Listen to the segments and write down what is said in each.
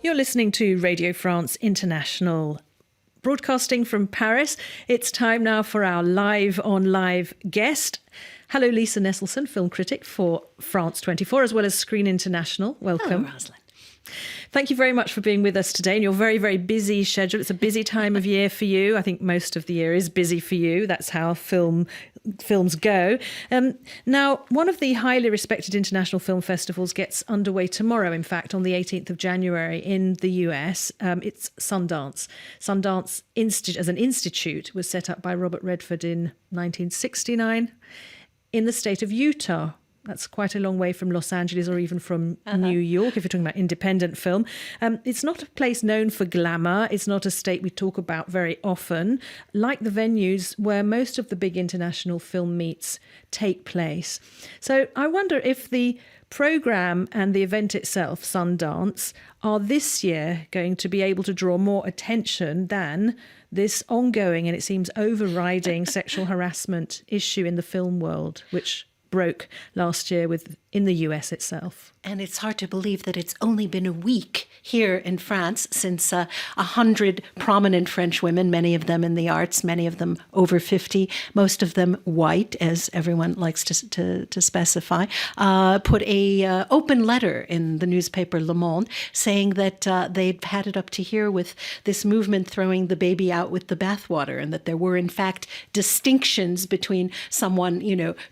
You're listening to Radio France International, broadcasting from Paris. It's time now for our live on live guest. Hello, Lisa Nesselson, film critic for France 24, as well as Screen International. Welcome. Hello, Rosslyn. Thank you very much for being with us today in your very, very busy schedule. It's a busy time of year for you. I think most of the year is busy for you. That's how films go. Now, one of the highly respected international film festivals gets underway tomorrow, in fact, on the 18th of January in the US. It's Sundance. Sundance as an institute was set up by Robert Redford in 1969 in the state of Utah. That's quite a long way from Los Angeles or even from New York, if you're talking about independent film. It's not a place known for glamour. It's not a state we talk about very often, like the venues where most of the big international film meets take place. So I wonder if the programme and the event itself, Sundance, are this year going to be able to draw more attention than this ongoing and it seems overriding sexual harassment issue in the film world, which broke last year in the US itself. And it's hard to believe that it's only been a week here in France since 100 prominent French women, many of them in the arts, many of them over 50, most of them white, as everyone likes to specify, put a open letter in the newspaper Le Monde saying that they'd had it up to here with this movement throwing the baby out with the bathwater, and that there were in fact distinctions between someone,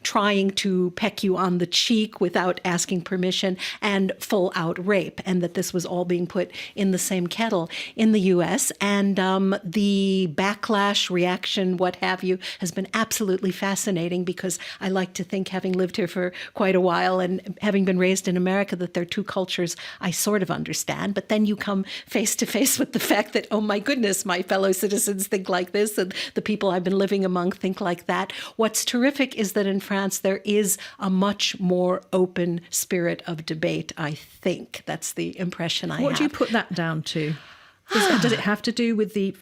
trying to peck you on the cheek without asking permission and full out rape, and that this was all being put in the same kettle in the US. And the backlash, reaction, what have you, has been absolutely fascinating, because I like to think, having lived here for quite a while and having been raised in America, that there are two cultures I sort of understand. But then you come face to face with the fact that, oh my goodness, my fellow citizens think like this, and the people I've been living among think like that. What's terrific is that in France there is a much more open spirit of debate, I think. That's the impression I have. What do you put that down to? Does it have to do with the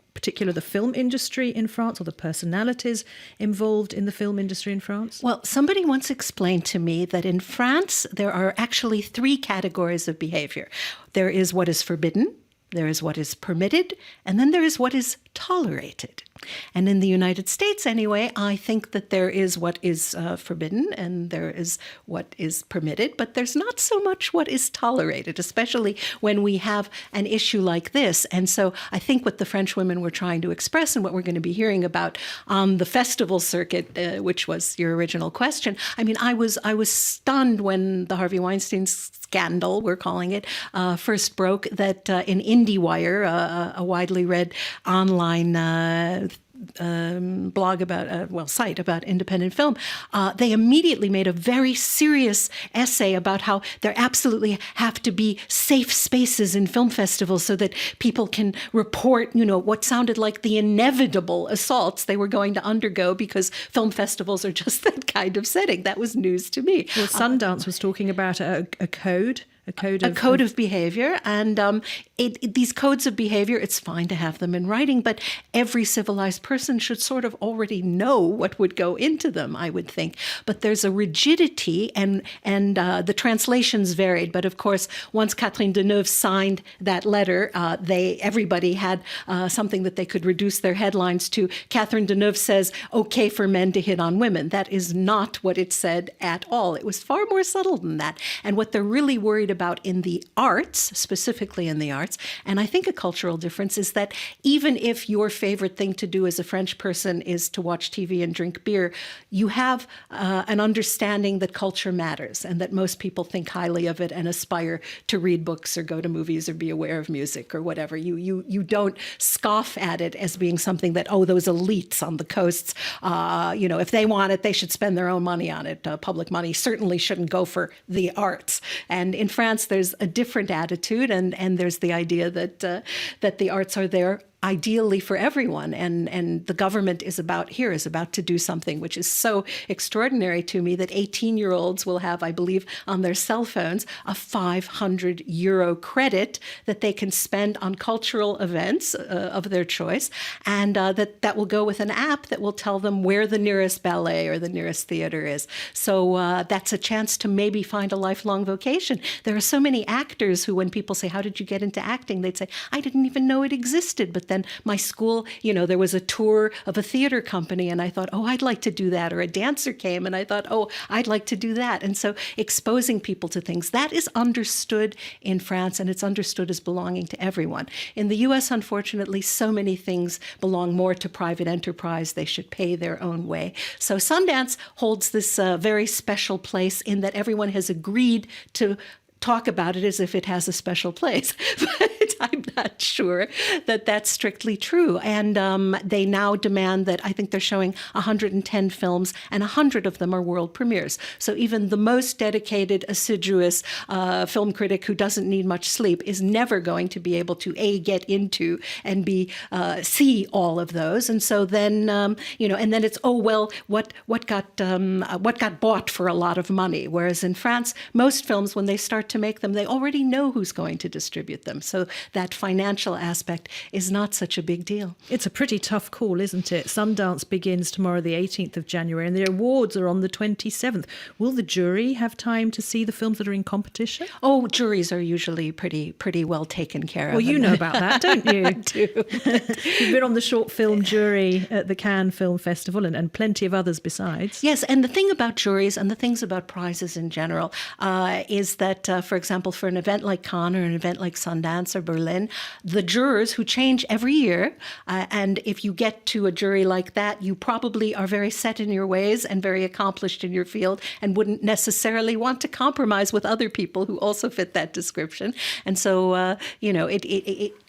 film industry in France, or the personalities involved in the film industry in France? Well, somebody once explained to me that in France there are actually three categories of behavior. There is what is forbidden, there is what is permitted, and then there is what is tolerated. And in the United States, anyway, I think that there is what is forbidden and there is what is permitted, but there's not so much what is tolerated, especially when we have an issue like this. And so I think what the French women were trying to express, and what we're going to be hearing about on the festival circuit, which was your original question. I mean, I was stunned when the Harvey Weinstein scandal, we're calling it, first broke, that in IndieWire, a widely read online blog site about independent film, they immediately made a very serious essay about how there absolutely have to be safe spaces in film festivals so that people can report, what sounded like the inevitable assaults they were going to undergo, because film festivals are just that kind of setting. That was news to me. Well, Sundance was talking about a code. A code of behavior. And these codes of behavior, it's fine to have them in writing, but every civilized person should sort of already know what would go into them, I would think. But there's a rigidity, and the translations varied. But of course, once Catherine Deneuve signed that letter, everybody had something that they could reduce their headlines to. Catherine Deneuve says, okay for men to hit on women. That is not what it said at all. It was far more subtle than that. And what they're really worried about in the arts, specifically in the arts, and I think a cultural difference, is that even if your favorite thing to do as a French person is to watch TV and drink beer, you have an understanding that culture matters and that most people think highly of it and aspire to read books or go to movies or be aware of music or whatever. You don't scoff at it as being something that, those elites on the coasts, if they want it, they should spend their own money on it. Public money certainly shouldn't go for the arts. And in France, there's a different attitude, and there's the idea that the arts are there ideally for everyone. And the government is about to do something, which is so extraordinary to me, that 18-year-olds will have, I believe, on their cell phones, a 500 euro credit that they can spend on cultural events of their choice. And that will go with an app that will tell them where the nearest ballet or the nearest theater is. So that's a chance to maybe find a lifelong vocation. There are so many actors who, when people say, how did you get into acting? They'd say, I didn't even know it existed. But then my school, there was a tour of a theater company and I thought, oh, I'd like to do that. Or a dancer came and I thought, oh, I'd like to do that. And so exposing people to things, that is understood in France, and it's understood as belonging to everyone. In the US, unfortunately, so many things belong more to private enterprise. They should pay their own way. So Sundance holds this very special place in that everyone has agreed to talk about it as if it has a special place. But I'm not sure that that's strictly true. And they now demand that, I think they're showing 110 films, and 100 of them are world premieres. So even the most dedicated, assiduous film critic who doesn't need much sleep is never going to be able to, A, get into and B, see all of those. And so then, and then it's, oh, well, what got bought for a lot of money? Whereas in France, most films, when they start to make them, they already know who's going to distribute them. So that financial aspect is not such a big deal. It's a pretty tough call, isn't it? Sundance begins tomorrow, the 18th of January, and the awards are on the 27th. Will the jury have time to see the films that are in competition? Oh, juries are usually pretty well taken care of. Well, you know about that, don't you? I do. You've been on the short film jury at the Cannes Film Festival and plenty of others besides. Yes, and the thing about juries and the things about prizes in general is that, for example, for an event like Cannes or an event like Sundance or Berlin, the jurors, who change every year, and if you get to a jury like that, you probably are very set in your ways and very accomplished in your field and wouldn't necessarily want to compromise with other people who also fit that description. And so,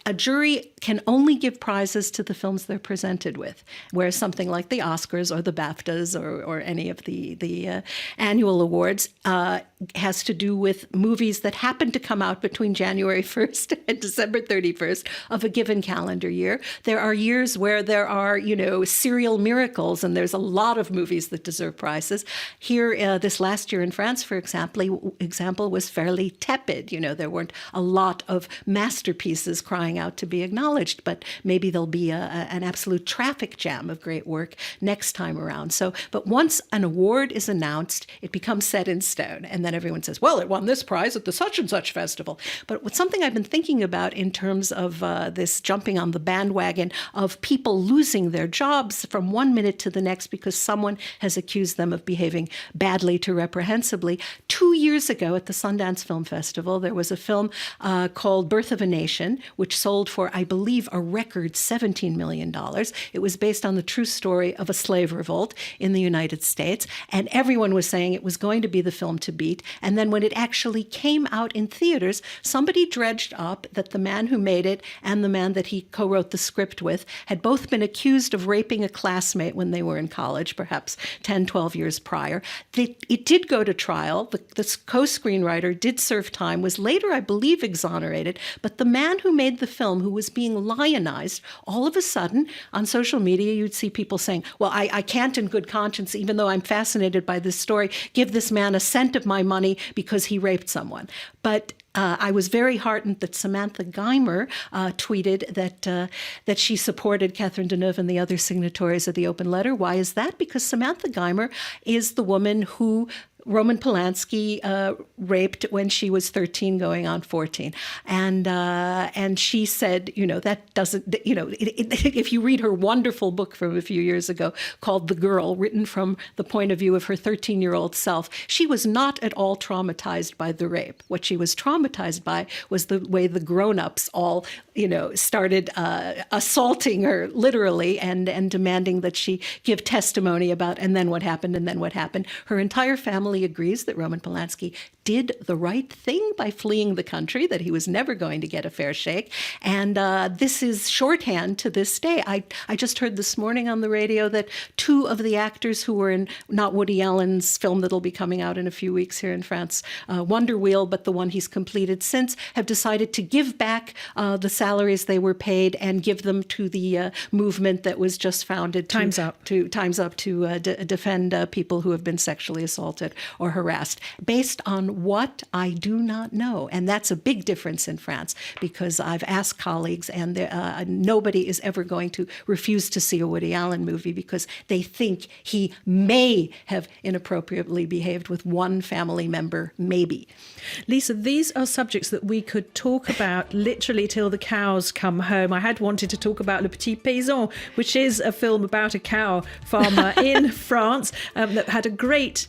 a jury can only give prizes to the films they're presented with, whereas something like the Oscars or the BAFTAs or any of the annual awards has to do with movies that happen to come out between January 1st and December 31st of a given calendar year. There are years where there are, serial miracles, and there's a lot of movies that deserve prizes. Here, this last year in France, for example, was fairly tepid. There weren't a lot of masterpieces crying out to be acknowledged, but maybe there'll be an absolute traffic jam of great work next time around. So, but once an award is announced, it becomes set in stone, and then everyone says, well, it won this prize at the such and such festival. But what's something I've been thinking about in terms of this jumping on the bandwagon of people losing their jobs from one minute to the next because someone has accused them of behaving badly to reprehensibly. 2 years ago at the Sundance Film Festival, there was a film called Birth of a Nation, which sold for, I believe, a record $17 million. It was based on the true story of a slave revolt in the United States, and everyone was saying it was going to be the film to beat. And then when it actually came out in theaters, somebody dredged up that the man who made it and the man that he co-wrote the script with had both been accused of raping a classmate when they were in college, perhaps 10, 12 years prior. It did go to trial. The co-screenwriter did serve time, was later, I believe, exonerated. But the man who made the film, who was being lionized, all of a sudden on social media, you'd see people saying, well, I can't in good conscience, even though I'm fascinated by this story, give this man a cent of my money because he raped someone. But I was very heartened that Samantha Geimer tweeted that she supported Catherine Deneuve and the other signatories of the open letter. Why is that? Because Samantha Geimer is the woman who Roman Polanski raped when she was 13 going on 14. And she said, that doesn't, if you read her wonderful book from a few years ago called The Girl, written from the point of view of her 13-year-old self, she was not at all traumatized by the rape. What she was traumatized by was the way the grown-ups all, started assaulting her literally and demanding that she give testimony about, and then what happened, and then what happened. Her entire family generally agrees that Roman Polanski did the right thing by fleeing the country, that he was never going to get a fair shake. And this is shorthand to this day. I just heard this morning on the radio that two of the actors who were in not Woody Allen's film that'll be coming out in a few weeks here in France, Wonder Wheel, but the one he's completed since, have decided to give back the salaries they were paid and give them to the movement that was just founded Time's Up to defend people who have been sexually assaulted or harassed, based on what I do not know. And that's a big difference in France, because I've asked colleagues, and nobody is ever going to refuse to see a Woody Allen movie because they think he may have inappropriately behaved with one family member, maybe. Lisa, these are subjects that we could talk about literally till the cows come home. I had wanted to talk about Le Petit Paysan, which is a film about a cow farmer in France that had a great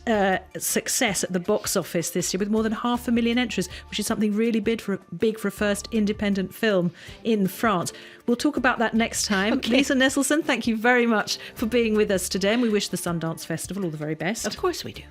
success at the box office this year with more than 500,000 entries, which is something really big for a first independent film in France. We'll talk about that next time. Okay. Lisa Nesselson, thank you very much for being with us today, and we wish the Sundance Festival all the very best. Of course we do.